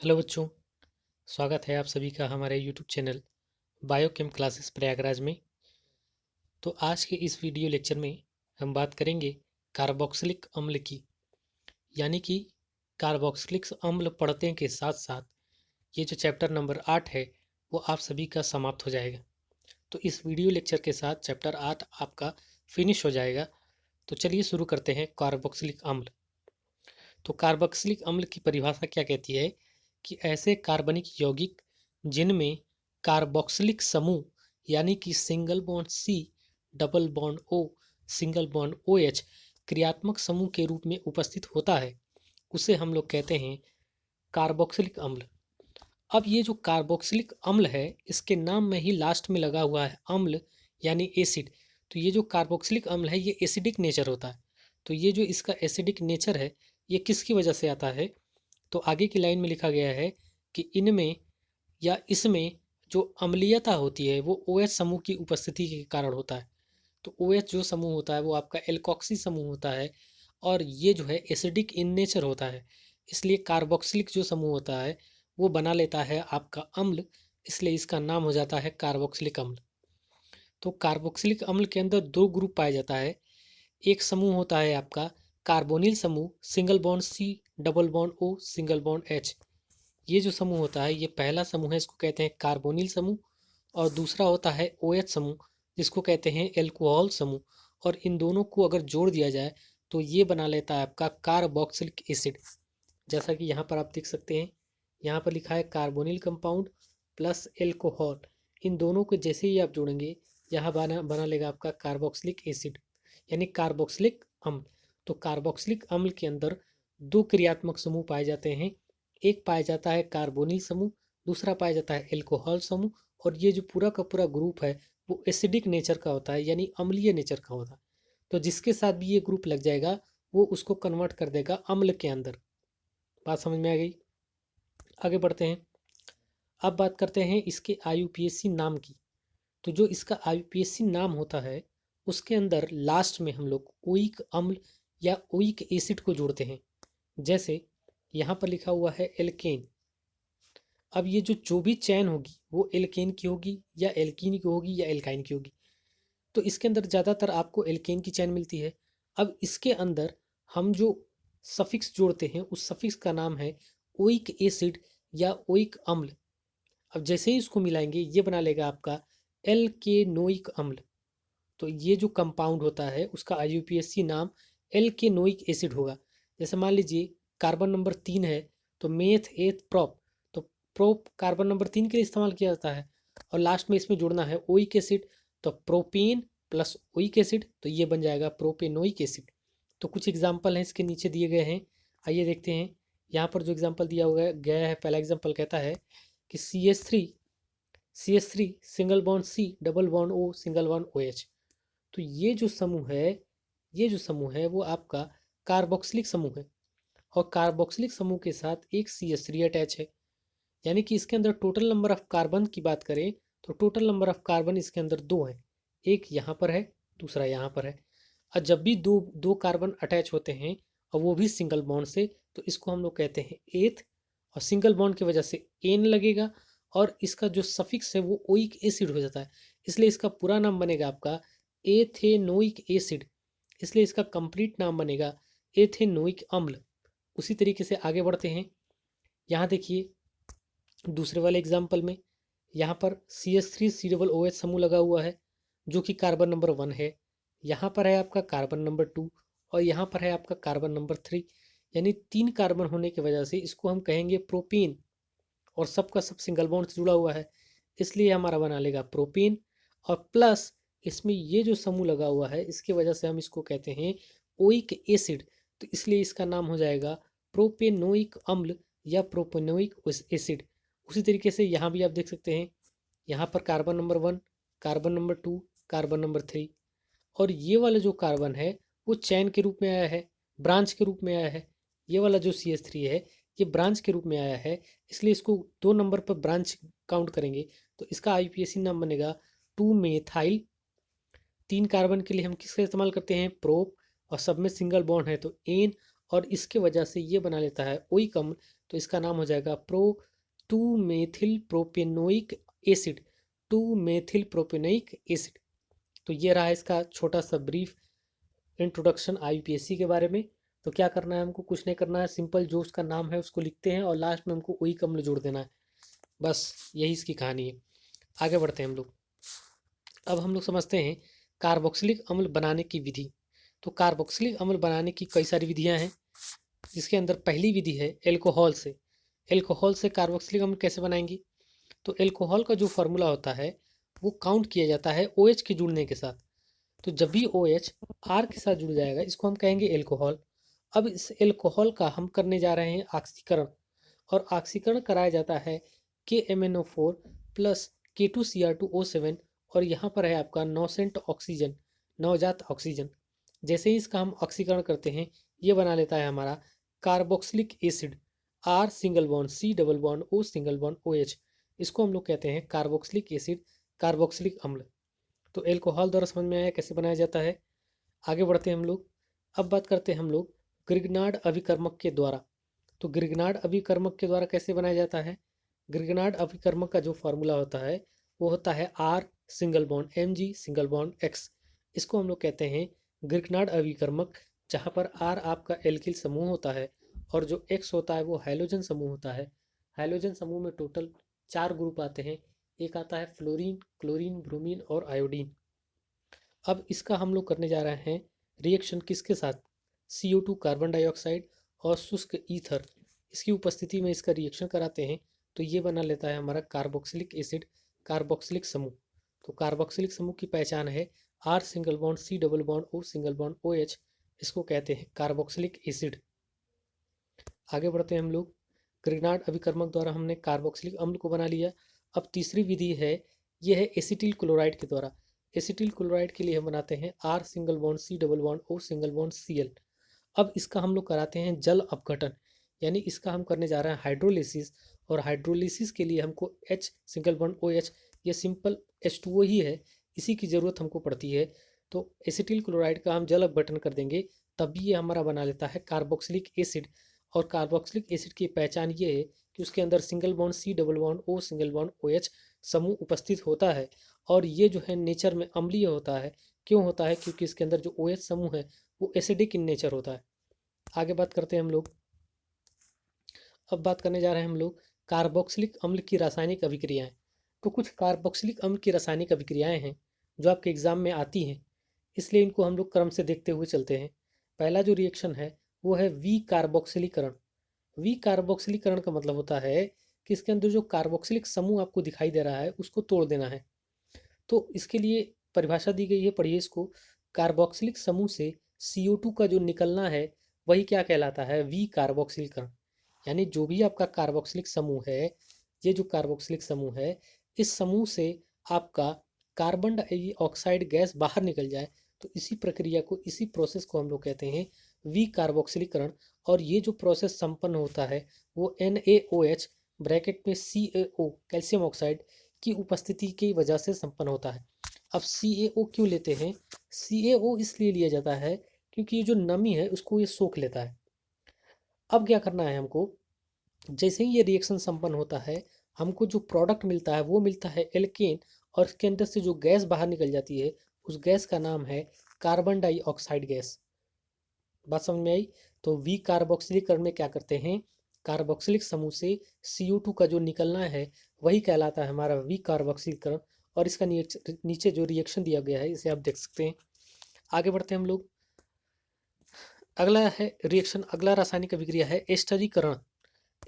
Hello बच्चों, स्वागत है आप सभी का हमारे YouTube channel biochem classes Prayagraj में। तो आज के इस वीडियो लेक्चर में हम बात करेंगे कार्बोक्सिलिक अम्ल की, यानी कि कार्बोक्सिलिक अम्ल पढ़ने के साथ साथ ये जो चैप्टर नंबर 8 है वो आप सभी का समाप्त हो जाएगा। तो इस वीडियो लेक्चर के साथ चैप्टर 8 आपका फिनिश हो जाएगा। तो चलिए शुरू करते हैं कार्बोक्सिलिक अम्ल। तो कार्बोक्सिलिक अम्ल की परिभाषा क्या कहती है कि ऐसे कार्बनिक यौगिक जिनमें कार्बोक्सिलिक समूह यानी कि single bond C, double bond O, single bond O H क्रियात्मक समूह के रूप में उपस्थित होता है, उसे हम लोग कहते हैं कार्बोक्सिलिक अम्ल। अब ये जो कार्बोक्सिलिक अम्ल है, इसके नाम में ही लास्ट में लगा हुआ है अम्ल यानी एसिड। तो ये जो कार्बोक्सिलिक अम्ल है ये एसिडिक नेचर होता है। तो ये जो इसका एसिडिक नेचर है ये किसकी वजह से आता है? तो आगे की लाइन में लिखा गया है कि इनमें या इसमें जो अम्लीयता होती है वो ओ एच समूह की उपस्थिति के कारण होता है। तो ओ एच जो समूह होता है वो आपका एल्कोक्सी समूह होता है और ये जो है एसिडिक इन नेचर होता है। इसलिए कार्बोक्सिलिक जो समूह होता है वो बना लेता है आपका अम्ल, इसलिए इसका नाम हो जाता है कार्बोक्सिलिक अम्ल। तो कार्बोक्सिलिक अम्ल के अंदर दो ग्रुप पाया जाता है। एक समूह होता है आपका कार्बोनिल समूह, single bond C, double bond O, single bond H. ये जो समूह होता है ये पहला समूह है, इसको कहते हैं कार्बोनिल समूह। और दूसरा होता है ओ एच समूह, जिसको कहते हैं एल्कोहल समूह। और इन दोनों को अगर जोड़ दिया जाए तो ये बना लेता है आपका कार्बोक्सिलिक एसिड। जैसा कि यहाँ पर आप देख सकते हैं, यहाँ पर लिखा है कार्बोनिल कंपाउंड प्लस एल्कोहल। इन दोनों को जैसे ही आप जोड़ेंगे यहाँ बना बना लेगा आपका कार्बोक्सिलिक एसिड यानी कार्बोक्सिलिक अम्ल। तो कार्बोक्सिलिक अम्ल के अंदर दो क्रियात्मक समूह पाए जाते हैं। एक पाया जाता है कार्बोनिल समूह, दूसरा पाया जाता है एल्कोहल समूह। और ये जो पूरा का पूरा ग्रुप है वो एसिडिक नेचर का होता है यानी अम्लीय नेचर का होता है। तो जिसके साथ भी ये ग्रुप लग जाएगा वो उसको कन्वर्ट कर देगा अम्ल के अंदर। बात समझ में आ गई? आगे बढ़ते हैं। अब बात करते हैं इसके आईयूपीएसी नाम की। तो जो इसका आईयूपीएसी नाम होता है उसके अंदर लास्ट में हम लोग ओइक अम्ल या ओइक एसिड को जोड़ते हैं। जैसे यहाँ पर लिखा हुआ है एल्केन। अब ये जो भी चैन होगी वो एल्केन की होगी या एल्कीन की होगी या एल्काइन की होगी। तो इसके अंदर ज़्यादातर आपको एल्केन की चैन मिलती है। अब इसके अंदर हम जो सफिक्स जोड़ते हैं उस सफिक्स का नाम है ओइक एसिड या ओइक अम्ल। अब जैसे ही इसको मिलाएंगे ये बना लेगा आपका एल्केनोइक अम्ल। तो ये जो कंपाउंड होता है उसका आईयूपीएसी नाम एल्केनोइक एसिड होगा। जैसे मान लीजिए कार्बन नंबर 3 है तो मेथ एथ प्रोप। तो प्रोप कार्बन नंबर 3 के लिए इस्तेमाल किया जाता है और लास्ट में इसमें जुड़ना है ओइक एसिड। तो प्रोपेन प्लस ओइक एसिड तो ये बन जाएगा प्रोपेनोइक एसिड। तो कुछ एग्जाम्पल हैं इसके नीचे दिए गए हैं, आइए देखते हैं। यहाँ पर जो एग्जाम्पल दिया हुआ गया है, पहला एग्जाम्पल कहता है कि C H three single bond C, double bond O, single bond O H. तो ये जो समूह है वो आपका कार्बोक्सिलिक समूह है। और कार्बोक्सिलिक समूह के साथ एक सी एच थ्री अटैच है। यानी कि इसके अंदर टोटल नंबर ऑफ कार्बन की बात करें तो टोटल नंबर ऑफ कार्बन इसके अंदर दो हैं। एक यहाँ पर है, दूसरा यहाँ पर है। और जब भी दो दो कार्बन अटैच होते हैं और वो भी सिंगल बॉन्ड से, तो इसको हम लोग कहते हैं एथ। और सिंगल बॉन्ड की वजह से एन लगेगा और इसका जो सफिक्स है वो ओइक एसिड हो जाता है। इसलिए इसका पूरा नाम बनेगा आपका एथेनोइक एसिड। इसलिए इसका कंप्लीट नाम बनेगा एथेनोइक अम्ल। उसी तरीके से आगे बढ़ते हैं। यहाँ देखिए दूसरे वाले एग्जाम्पल में यहाँ पर C H three C double O H समूह लगा हुआ है जो कि कार्बन नंबर 1 है। यहाँ पर है आपका कार्बन नंबर 2 और यहाँ पर है आपका कार्बन नंबर 3। यानी 3 कार्बन होने की वजह से इसको हम कहेंगे प्रोपीन। और सबका सब सिंगल बॉन्ड से जुड़ा हुआ है इसलिए हमारा बना लेगा प्रोपीन। और प्लस इसमें ये जो समूह लगा हुआ है इसकी वजह से हम इसको कहते हैं ओइक एसिड। तो इसलिए इसका नाम हो जाएगा प्रोपेनोइक अम्ल या प्रोपेनोइक एसिड। उसी तरीके से यहाँ भी आप देख सकते हैं, यहाँ पर carbon number 1, carbon number 2, carbon number 3। और ये वाला जो कार्बन है वो चैन के रूप में आया है, ब्रांच के रूप में आया है। ये वाला जो सी एच थ्री है ये ब्रांच के रूप में आया है, इसलिए इसको 2 नंबर पर ब्रांच काउंट करेंगे। तो इसका आईयूपीएसी नाम बनेगा 2 मेथाइल। 3 कार्बन के लिए हम किसका इस्तेमाल करते हैं? प्रोप। और सब में सिंगल बॉन्ड है तो एन। और इसके वजह से ये बना लेता है ओइक अम्ल, तो इसका नाम हो जाएगा 2 methyl propanoic acid. 2 methyl propanoic acid. तो ये रहा इसका छोटा सा ब्रीफ इंट्रोडक्शन आईयूपीएसी के बारे में। तो क्या करना है हमको, कुछ नहीं करना है, सिंपल जो उसका नाम है उसको लिखते हैं और लास्ट में हमको ओइक अम्ल जोड़ देना है, बस यही इसकी कहानी है। आगे बढ़ते हैं हम लोग। अब हम लोग समझते हैं कार्बोक्सिलिक अम्ल बनाने की विधि। तो कार्बोक्सिलिक अम्ल बनाने की कई सारी विधियां हैं, जिसके अंदर पहली विधि है एल्कोहल से। एल्कोहल से कार्बोक्सिलिक अम्ल कैसे बनाएंगे, तो एल्कोहल का जो फार्मूला होता है वो काउंट किया जाता है OH के जुड़ने के साथ। तो जब भी OH R के साथ जुड़ जाएगा इसको हम कहेंगे एल्कोहल। अब इस एल्कोहल का हम करने जा रहे हैं ऑक्सीकरण, और ऑक्सीकरण कराया जाता है KMnO4 प्लस K2Cr2O7, और यहाँ पर है आपका नौसेंट ऑक्सीजन, नवजात ऑक्सीजन। जैसे ही इसका हम ऑक्सीकरण करते हैं ये बना लेता है हमारा carboxylic acid, R single bond C double bond O single bond OH। इसको हम लोग कहते हैं कार्बोक्सिलिक एसिड, कार्बोक्सिलिक अम्ल। तो एल्कोहल द्वारा समझ में आया कैसे बनाया जाता है। आगे बढ़ते हैं हम लोग। अब बात करते हैं हम लोग ग्रिग्नार्ड अभिकर्मक के द्वारा। तो ग्रिग्नार्ड अभिकर्मक के द्वारा कैसे बनाया जाता है, ग्रिग्नार्ड अभिकर्मक का जो फार्मूला होता है वो होता है R single bond Mg single bond X। इसको हम लोग कहते हैं ग्रिग्नार्ड अभिकर्मक, जहाँ पर R आपका एल्किल समूह होता है और जो X होता है वो हाइड्रोजन समूह होता है। हाइड्रोजन समूह में टोटल 4 ग्रुप आते हैं, एक आता है फ्लोरीन, क्लोरीन, ब्रोमीन और आयोडीन। अब इसका हम लोग करने जा रहे हैं रिएक्शन किसके साथ, CO2 कार्बन डाइऑक्साइड और शुष्क ईथर, इसकी उपस्थिति में इसका रिएक्शन कराते हैं तो ये बना लेता है हमारा कार्बोक्सिलिक एसिड, कार्बोक्सिलिक समूह। तो कार्बोक्सिलिक समूह की पहचान है R single bond C double bond O single bond OH, इसको कहते हैं कार्बोक्सिलिक एसिड। आगे बढ़ते हैं हम लोग। ग्रिग्नार्ड अभिकर्मक द्वारा हमने कार्बोक्सिलिक अम्ल को बना लिया। अब तीसरी विधि है, ये है एसिटिल क्लोराइड के द्वारा। एसिटिल क्लोराइड के लिए हम बनाते हैं R single bond C double bond O single bond Cl। अब इसका हम लोग कराते हैं जल अपघटन, यानी इसका हम करने जा रहे हैं हाइड्रोलिसिस, और हाइड्रोलिसिस के लिए हमको H सिंगल बॉन्ड OH, ये सिंपल H2O ही है, इसी की ज़रूरत हमको पड़ती है। तो एसिटिल क्लोराइड का हम जल अपघटन कर देंगे तभी ये हमारा बना लेता है कार्बोक्सिलिक एसिड। और कार्बोक्सिलिक एसिड की पहचान ये है कि उसके अंदर single bond C double bond O single bond OH समूह उपस्थित होता है, और ये जो है नेचर में अम्लीय होता है। क्यों होता है, क्योंकि इसके अंदर जो OH समूह है वो एसिडिक इन नेचर होता है। आगे बात करते हैं हम लोग। अब बात करने जा रहे हैं हम लोग कार्बोक्सिलिक अम्ल की रासायनिक अभिक्रियाएं। तो कुछ कार्बोक्सिलिक अम्ल की रासायनिक अभिक्रियाएं हैं जो आपके एग्जाम में आती हैं, इसलिए इनको हम लोग क्रम से देखते हुए चलते हैं। पहला जो रिएक्शन है वो है वी कार्बोक्सिलीकरण। वी कार्बोक्सिलीकरण का मतलब होता है कि इसके अंदर जो कार्बोक्सिलिक समूह आपको दिखाई दे रहा है उसको तोड़ देना है। तो इसके लिए परिभाषा दी गई है, पढ़िए इसको। कार्बोक्सिलिक समूह से CO2 का जो निकलना है वही क्या कहलाता है, वी कार्बोक्सिलीकरण। यानी जो भी आपका कार्बोक्सिलिक समूह है, ये जो कार्बोक्सिलिक समूह है, इस समूह से आपका कार्बन डाइऑक्साइड गैस बाहर निकल जाए, तो इसी प्रक्रिया को, इसी प्रोसेस को हम लोग कहते हैं वी कार्बोक्सिलीकरण। और ये जो प्रोसेस संपन्न होता है वो NaOH ब्रैकेट में CaO कैल्शियम ऑक्साइड की उपस्थिति की वजह से संपन्न होता है। अब CaO क्यों लेते हैं, CaO इसलिए लिया जाता है क्योंकि ये जो नमी है उसको ये सोख लेता है। अब क्या करना है हमको, जैसे ही ये रिएक्शन संपन्न होता है हमको जो प्रोडक्ट मिलता है वो मिलता है एल्केन, और इसके अंदर से जो गैस बाहर निकल जाती है उस गैस का नाम है कार्बन डाइऑक्साइड गैस। बात समझ में आई। तो वी कार्बोक्सिलीकरण में क्या करते हैं, कार्बोक्सिलिक समूह से CO2 का जो निकलना है वही कहलाता है हमारा वी कार्बोक्सिलीकरण। और इसका नीचे जो रिएक्शन दिया गया है इसे आप देख सकते हैं। आगे बढ़ते हैं हम लोग। अगला है रिएक्शन, अगला रासायनिक अभिक्रिया है एस्टरीकरण।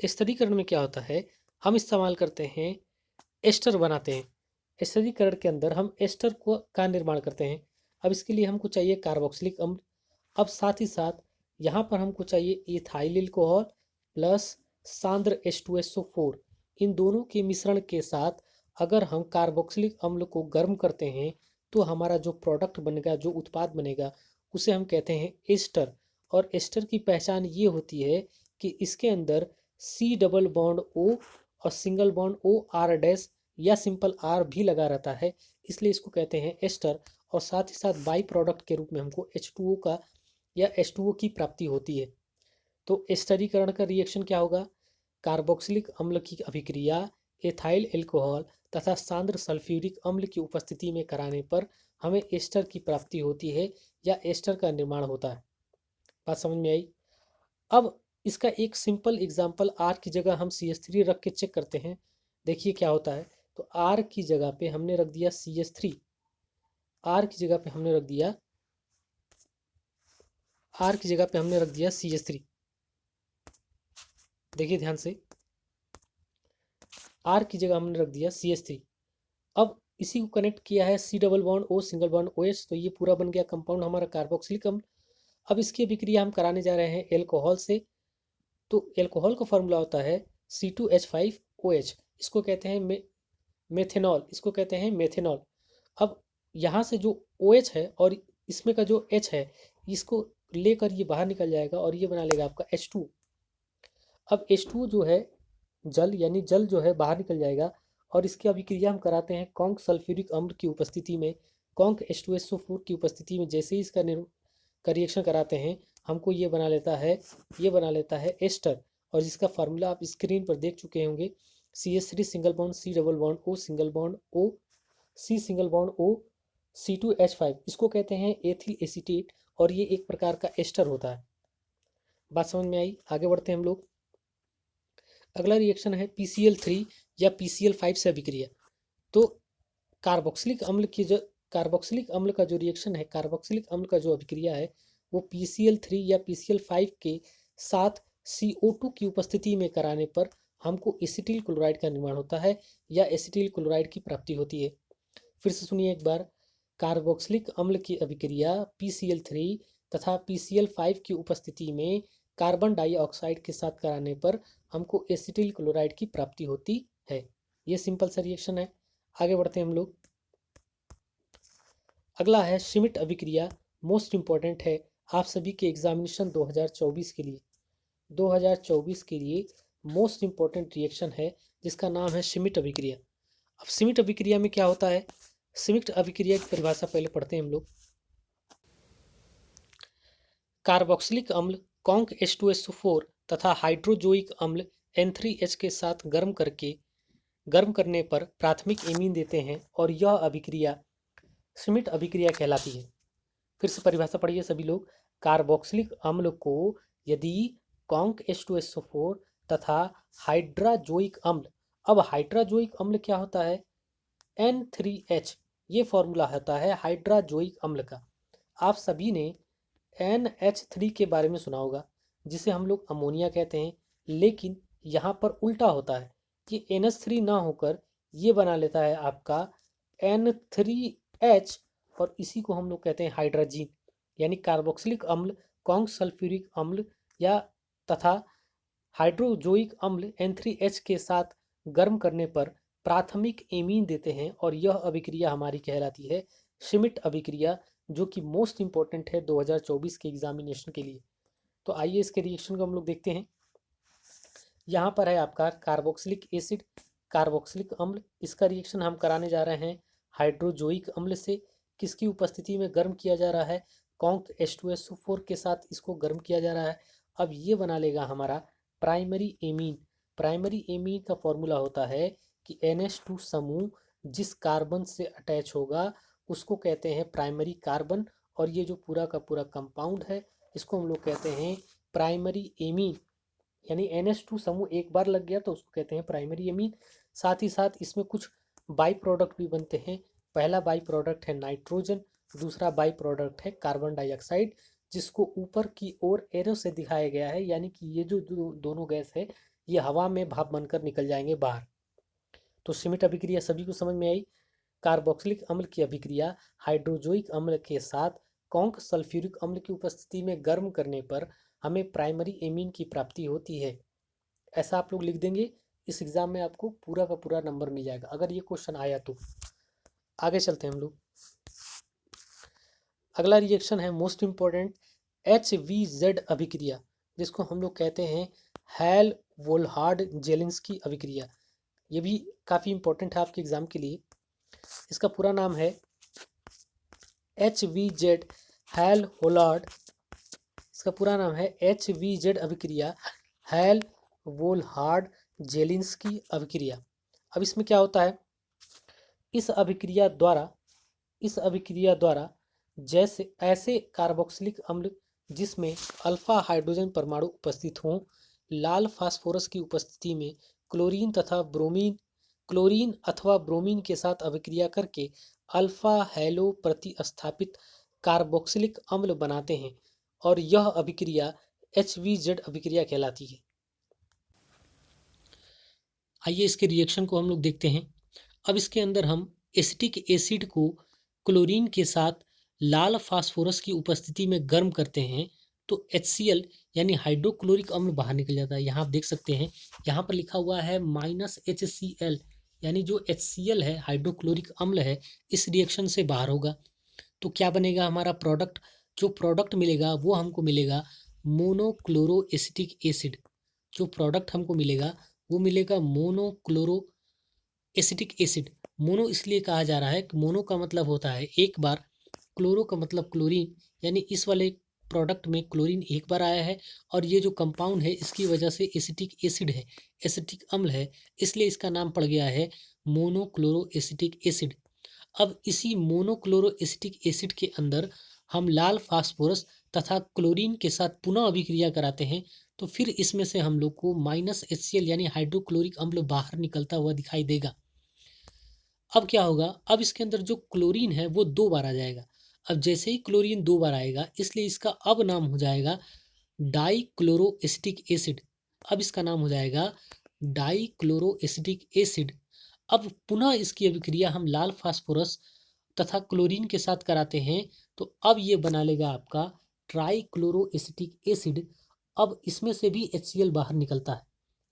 एस्टरीकरण में क्या होता है, हम इस्तेमाल करते हैं एस्टर बनाते हैं। एस्टरीकरण के अंदर हम एस्टर को का निर्माण करते हैं। अब इसके लिए हमको चाहिए कार्बोक्सिलिक अम्ल। अब साथ ही साथ यहाँ पर हमको चाहिए इथाइल अल्कोहल प्लस सांद्र H2SO4। इन दोनों के मिश्रण के साथ अगर हम कार्बोक्सिलिक अम्ल को गर्म करते हैं तो हमारा जो प्रोडक्ट बनेगा, जो उत्पाद बनेगा, उसे हम कहते हैं एस्टर। और एस्टर की पहचान ये होती है कि इसके अंदर C डबल बॉन्ड O और single bond O R dash या सिंपल R भी लगा रहता है, इसलिए इसको कहते हैं एस्टर। और साथ ही साथ बाई प्रोडक्ट के रूप में हमको H2O का या H2O की प्राप्ति होती है। तो एस्टरीकरण का रिएक्शन क्या होगा? कार्बोक्सिलिक अम्ल की अभिक्रिया एथाइल एल्कोहल तथा सांद्र सल्फ्यूरिक अम्ल की उपस्थिति में कराने पर हमें एस्टर की प्राप्ति होती है या एस्टर का निर्माण होता है। बात समझ में आई? अब इसका एक सिंपल एग्जांपल आर की जगह हम CH3 रख के चेक करते हैं। देखिए क्या होता है। तो आर की जगह पे हमने रख दिया CH3, आर की जगह पे हमने रख दिया CH3। देखिए ध्यान से, आर की जगह हमने रख दिया CH3। अब इसी को कनेक्ट किया है C double bond O single bond OH, तो ये पूरा बन गया कंपाउंड हमारा कार्बोक्सिलिक अम्ल। अब इसकी अभिक्रिया हम कराने जा रहे हैं एल्कोहल से। तो एल्कोहल का फॉर्मूला होता है C2H5OH, इसको कहते हैं मेथेनॉल, इसको कहते हैं मेथेनॉल। अब यहाँ से जो OH है और इसमें का जो H है, इसको लेकर ये बाहर निकल जाएगा और ये बना लेगा आपका H2। अब H2 जो है जल, यानी जल जो है बाहर निकल जाएगा और इसकी अभिक्रिया हम कराते हैं कॉन्क सल्फ्यूरिक अम्ल की उपस्थिति में। कॉन्क H2SO4 की उपस्थिति में जैसे ही इसका रिएक्शन कराते हैं, हमको ये बना लेता है एस्टर, और जिसका फार्मूला आप स्क्रीन पर देख चुके होंगे। CH3 single bond C double bond O single bond O C single bond O C2H5, इसको कहते हैं एथिल एसीटेट, और ये एक प्रकार का एस्टर होता है। बात समझ में आई? आगे बढ़ते हैं हम लोग। अगला रिएक्शन है PCl3 या PCl5 से अभिक्रिया। तो कार्बोक्सिलिक अम्ल का जो रिएक्शन है, कार्बोक्सिलिक अम्ल का जो अभिक्रिया है, वो PCl3 या PCl5 के साथ CO2 की उपस्थिति में कराने पर हमको एसिटिल क्लोराइड का निर्माण होता है या एसिटिल क्लोराइड की प्राप्ति होती है। फिर से सुनिए एक बार। कार्बोक्सिलिक अम्ल की अभिक्रिया PCl3 तथा PCl5 की उपस्थिति में कार्बन डाइऑक्साइड के साथ कराने पर हमको एसिटिल क्लोराइड की प्राप्ति होती है। ये सिंपल सा रिएक्शन है। आगे बढ़ते हैं हम लोग। अगला है श्मिट अभिक्रिया, मोस्ट इंपॉर्टेंट है आप सभी के एग्जामिनेशन 2024 के लिए। 2024 के लिए मोस्ट इंपॉर्टेंट रिएक्शन है जिसका नाम है श्मिट अभिक्रिया। अब श्मिट अभिक्रिया में क्या होता है? श्मिट अभिक्रिया की परिभाषा पहले पढ़ते हैं हम लोग। कार्बोक्सिलिक अम्ल कॉन्क H2SO4 तथा हाइड्रोजोइक अम्ल N3H के साथ गर्म करने पर प्राथमिक एमीन देते हैं और यह अभिक्रिया श्मिट अभिक्रिया कहलाती है। फिर से परिभाषा पढ़िए सभी लोग। कार्बोक्सिलिक अम्ल को यदि कॉन्क H2SO4 तथा हाइड्राजोइक अम्ल, अब हाइड्राजोइक अम्ल क्या होता है? N3H, ये फॉर्मूला होता है हाइड्राजोइक अम्ल का। आप सभी ने NH3 के बारे में सुना होगा, जिसे हम लोग अमोनिया कहते हैं, लेकिन यहाँ पर उल्टा होता है कि NH3 ना होकर ये बना लेता है आपका N3H, और इसी को हम लोग कहते हैं हाइड्राजीन। यानी कार्बोक्सिलिक अम्ल कॉन्क सल्फ्यूरिक अम्ल या तथा हाइड्रोजोइक अम्ल N3H के साथ गर्म करने पर प्राथमिक एमीन देते हैं और यह अभिक्रिया हमारी कहलाती है श्मिट अभिक्रिया, जो कि मोस्ट इंपॉर्टेंट है 2024 के एग्जामिनेशन के लिए। तो आइए इसके रिएक्शन को हम लोग देखते हैं। यहाँ पर है आपका कार्बोक्सिलिक एसिड, कार्बोक्सिलिक अम्ल, इसका रिएक्शन हम कराने जा रहे हैं हाइड्रोजोइक अम्ल से। किसकी उपस्थिति में गर्म किया जा रहा है? कॉन्क H2SO4 के साथ इसको गर्म किया जा रहा है। अब ये बना लेगा हमारा प्राइमरी एमीन। प्राइमरी एमीन का फॉर्मूला होता है कि NH2 समूह जिस कार्बन से अटैच होगा उसको कहते हैं प्राइमरी कार्बन, और ये जो पूरा का पूरा कंपाउंड है इसको हम लोग कहते हैं प्राइमरी एमीन। यानी NH2 समूह एक बार लग गया तो उसको कहते हैं प्राइमरी एमीन। साथ ही साथ इसमें कुछ बाई प्रोडक्ट भी बनते हैं। पहला बाई प्रोडक्ट है नाइट्रोजन, दूसरा बाई प्रोडक्ट है कार्बन डाइऑक्साइड, जिसको ऊपर की ओर एरो से दिखाया गया है, यानी कि ये जो दोनों गैस है ये हवा में भाप बनकर निकल जाएंगे बाहर। तो श्मिट अभिक्रिया सभी को समझ में आई। कार्बोक्सिलिक अम्ल की अभिक्रिया हाइड्रोजोइक अम्ल के साथ कॉन्क सल्फ्यूरिक अम्ल की उपस्थिति में गर्म करने पर हमें प्राइमरी एमीन की प्राप्ति होती है। ऐसा आप लोग लिख देंगे, इस एग्जाम में आपको पूरा का पूरा नंबर मिल जाएगा अगर ये क्वेश्चन आया तो। आगे चलते हैं हम लोग। अगला रिएक्शन है मोस्ट इंपॉर्टेंट HVZ अभिक्रिया, जिसको हम लोग कहते हैं हैल वोल्हार्ड जेलिंस्की अभिक्रिया। ये भी काफ़ी इंपॉर्टेंट है आपके एग्जाम के लिए। इसका पूरा नाम है HVZ हैल होलार्ड इसका पूरा नाम है HVZ अभिक्रिया, हेल वोल्हार्ड जेलिंस्की अभिक्रिया। अब इसमें क्या होता है, इस अभिक्रिया द्वारा जैसे ऐसे कार्बोक्सिलिक अम्ल जिसमें अल्फा हाइड्रोजन परमाणु उपस्थित हों, लाल फास्फोरस की उपस्थिति में क्लोरीन अथवा ब्रोमीन के साथ अभिक्रिया करके अल्फा हैलो प्रतिस्थापित कार्बोक्सिलिक अम्ल बनाते हैं और यह अभिक्रिया HVZ अभिक्रिया कहलाती है। आइए इसके रिएक्शन को हम लोग देखते हैं। अब इसके अंदर हम एसिटिक एसिड को क्लोरीन के साथ लाल फास्फोरस की उपस्थिति में गर्म करते हैं तो HCl यानी हाइड्रोक्लोरिक अम्ल बाहर निकल जाता है। यहाँ आप देख सकते हैं, यहाँ पर लिखा हुआ है -HCl, यानी जो HCl है, हाइड्रोक्लोरिक अम्ल है, इस रिएक्शन से बाहर होगा। तो क्या बनेगा हमारा प्रोडक्ट, जो प्रोडक्ट मिलेगा वो हमको मिलेगा मोनोक्लोरो एसिटिक एसिड। जो प्रोडक्ट हमको मिलेगा वो मिलेगा मोनोक्लोरो एसिटिक एसिड। मोनो इसलिए कहा जा रहा है कि मोनो का मतलब होता है एक बार, क्लोरो का मतलब क्लोरीन, यानी इस वाले प्रोडक्ट में क्लोरीन एक बार आया है और ये जो कंपाउंड है इसकी वजह से एसिटिक एसिड है, एसिटिक अम्ल है, इसलिए इसका नाम पड़ गया है मोनोक्लोरो एसिटिक एसिड। अब इसी मोनोक्लोरो एसिटिक एसिड के अंदर हम लाल फास्फोरस तथा क्लोरीन के साथ पुनः अभिक्रिया कराते हैं तो फिर इसमें से हम लोग को -HCl यानी हाइड्रोक्लोरिक अम्ल बाहर निकलता हुआ दिखाई देगा। अब क्या होगा, अब इसके अंदर जो क्लोरीन है वो 2 बार आ जाएगा। अब जैसे ही क्लोरीन 2 बार आएगा इसलिए इसका अब नाम हो जाएगा डाईक्लोरो एसिटिक एसिड। अब इसका नाम हो जाएगा डाईक्लोरो एसिटिक एसिड। अब पुनः इसकी अभिक्रिया हम लाल फास्फोरस तथा क्लोरीन के साथ कराते हैं तो अब ये बना लेगा आपका ट्राईक्लोरो एसिटिक एसिड। अब इसमें से भी HCl बाहर निकलता है,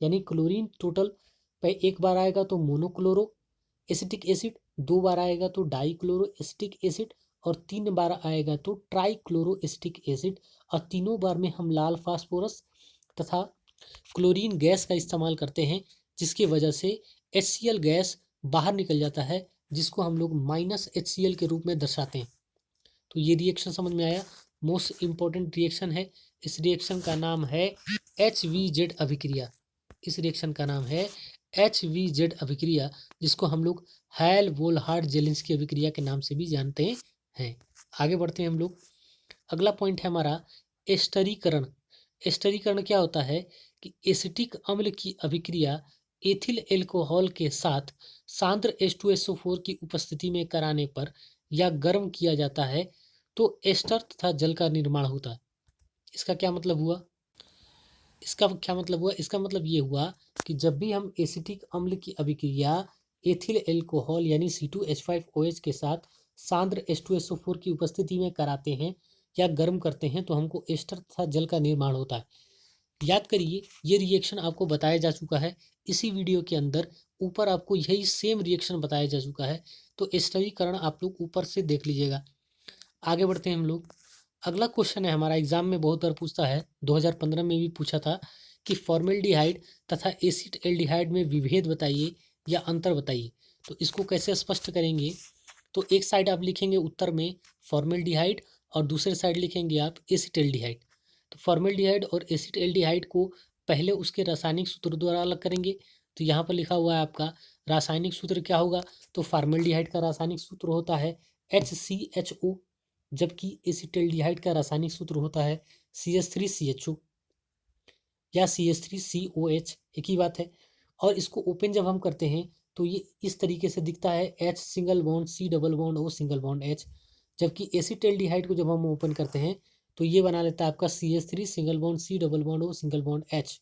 यानी क्लोरीन टोटल पे एक बार आएगा तो मोनोक्लोरो एसिटिक एसिड, 2 बार आएगा तो डाईक्लोरो एसिटिक एसिड और 3 बार आएगा तो ट्राईक्लोरो एसिटिक एसिड। और तीनों बार में हम लाल फास्फोरस तथा क्लोरीन गैस का इस्तेमाल करते हैं जिसकी वजह से HCl गैस बाहर निकल जाता है, जिसको हम लोग -HCl के रूप में दर्शाते हैं। तो ये रिएक्शन समझ में आया, मोस्ट इम्पोर्टेंट रिएक्शन है। इस रिएक्शन का नाम है HVZ अभिक्रिया। इस रिएक्शन का नाम है HVZ अभिक्रिया, जिसको हम लोग हैल वोल्हार्ड जेलिंस्की अभिक्रिया के नाम से भी जानते हैं। आगे बढ़ते हैं हम लोग। अगला पॉइंट है हमारा एस्टरीकरण। एस्टरीकरण क्या होता है कि एसिटिक अम्ल की अभिक्रिया एथिल एल्कोहल के साथ सांद्र H2SO4 की उपस्थिति में कराने पर या गर्म किया जाता है तो एस्टर तथा जल का निर्माण होता है। इसका क्या मतलब हुआ, इसका मतलब ये हुआ कि जब भी हम एसिटिक अम्ल की अभिक्रिया एथिल एल्कोहल यानी C2H5OH के साथ सांद्र H2SO4 की उपस्थिति में कराते हैं या गर्म करते हैं तो हमको एस्टर तथा जल का निर्माण होता है। याद करिए, ये रिएक्शन आपको बताया जा चुका है इसी वीडियो के अंदर, ऊपर आपको यही सेम रिएक्शन बताया जा चुका है, तो एस्टरीकरण आप लोग ऊपर से देख लीजिएगा। आगे बढ़ते हैं हम लोग। अगला क्वेश्चन है हमारा, एग्जाम में बहुत बार पूछता है, 2015 में भी पूछा था कि फॉर्मेल्डिहाइड तथा एसिड एल्डिहाइड में विभेद बताइए या अंतर बताइए। तो इसको कैसे स्पष्ट करेंगे, तो एक साइड आप लिखेंगे उत्तर में फॉर्मेल्डिहाइड और दूसरे साइड लिखेंगे आप एसिड एल्डिहाइड। तो फॉर्मेल्डिहाइड और एसिड एल्डिहाइड को पहले उसके रासायनिक सूत्र द्वारा अलग करेंगे। तो यहाँ पर लिखा हुआ है आपका रासायनिक सूत्र क्या होगा, तो फॉर्मेल्डिहाइड का रासायनिक सूत्र होता है HCHO, जबकि एसिटाल्डिहाइड का रासायनिक सूत्र होता है CH3CHO या CH3COH, एक ही बात है। और इसको ओपन जब हम करते हैं तो ये इस तरीके से दिखता है, H single bond C double bond O single bond H। जबकि एसिटाल्डिहाइड को जब हम ओपन करते हैं तो ये बना लेता है आपका CH3 single bond C double bond O single bond H।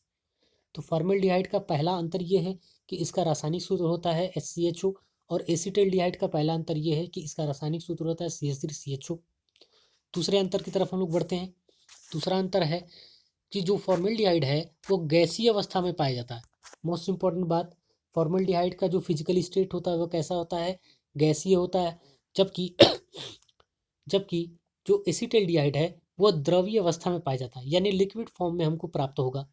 तो फॉर्मेल्डिहाइड का पहला अंतर ये है कि इसका रासायनिक सूत्र होता है HCHO, और एसिटाल्डिहाइड का पहला अंतर ये है कि इसका रासायनिक सूत्र होता है CH3CHO। दूसरे अंतर की तरफ हम लोग बढ़ते हैं। दूसरा अंतर है कि जो फॉर्मेल्डिहाइड है वो गैसीय अवस्था में पाया जाता है। मोस्ट इंपॉर्टेंट बात, फॉर्मेल्डिहाइड का जो फिजिकल स्टेट होता है वो कैसा होता है, गैसीय होता है। जबकि जबकि जो एसिटाल्डिहाइड है वो द्रवीय अवस्था में पाया जाता है, यानी लिक्विड फॉर्म में हमको प्राप्त होगा।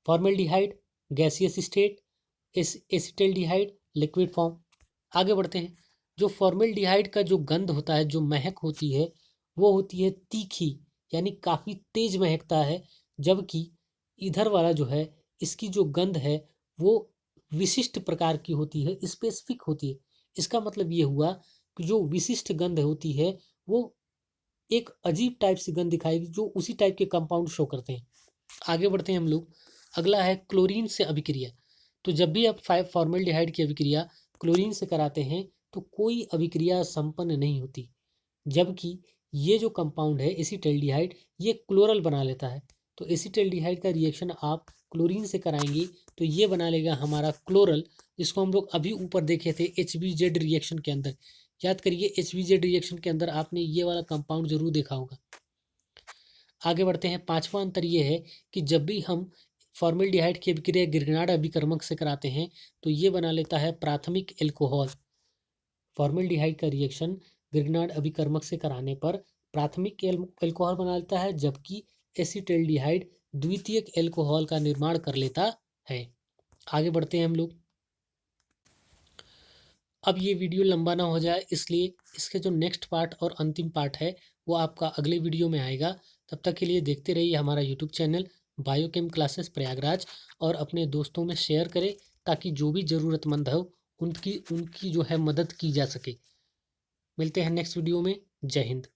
Formaldehyde gaseous state, acetaldehyde liquid form. आगे बढ़ते हैं। जो फॉर्मेल्डिहाइड का जो गंध होता है, जो महक होती है, वो होती है तीखी, यानी काफ़ी तेज महकता है, जबकि इधर वाला जो है इसकी जो गंध है वो विशिष्ट प्रकार की होती है, स्पेसिफिक होती है। इसका मतलब ये हुआ कि जो विशिष्ट गंध होती है वो एक अजीब टाइप से गंध दिखाएगी, जो उसी टाइप के कंपाउंड शो करते हैं। आगे बढ़ते हैं हम लोग। अगला है क्लोरीन से अभिक्रिया। तो जब भी आप 5 फॉर्मल्डिहाइड की अभिक्रिया क्लोरीन से कराते हैं तो कोई अभिक्रिया संपन्न नहीं होती, जबकि ये जो कंपाउंड है एसीटल्डिहाइड ये क्लोरल बना लेता है। तो एसीटल्डिहाइड का रिएक्शन आप क्लोरीन से कराएंगे तो ये बना लेगा हमारा क्लोरल, जिसको हम लोग अभी ऊपर देखे थे HBZ रिएक्शन के अंदर। याद करिए HBZ रिएक्शन के अंदर आपने ये वाला कंपाउंड जरूर देखा होगा। आगे बढ़ते हैं। पांचवा अंतर ये है कि जब भी हम फॉर्मल्डिहाइड की अभिक्रिया गिरनाड अभिकर्मक से कराते हैं तो ये बना लेता है प्राथमिक एल्कोहल। फॉर्मल्डिहाइड का रिएक्शन गिरनाड अभिकर्मक से कराने पर प्राथमिक एल्कोहल बना लेता है, जबकि एसीटल्डिहाइड द्वितीयक एल्कोहल का निर्माण कर लेता है। आगे बढ़ते हैं हम लोग। अब ये वीडियो लंबा ना हो जाए इसलिए इसके जो नेक्स्ट पार्ट और अंतिम पार्ट है वो आपका अगले वीडियो में आएगा। तब तक के लिए देखते रहिए हमारा YouTube channel biochem classes Prayagraj, और अपने दोस्तों में शेयर करें ताकि जो भी ज़रूरतमंद हो उनकी उनकी जो है मदद की जा सके। मिलते हैं नेक्स्ट वीडियो में। जय हिंद।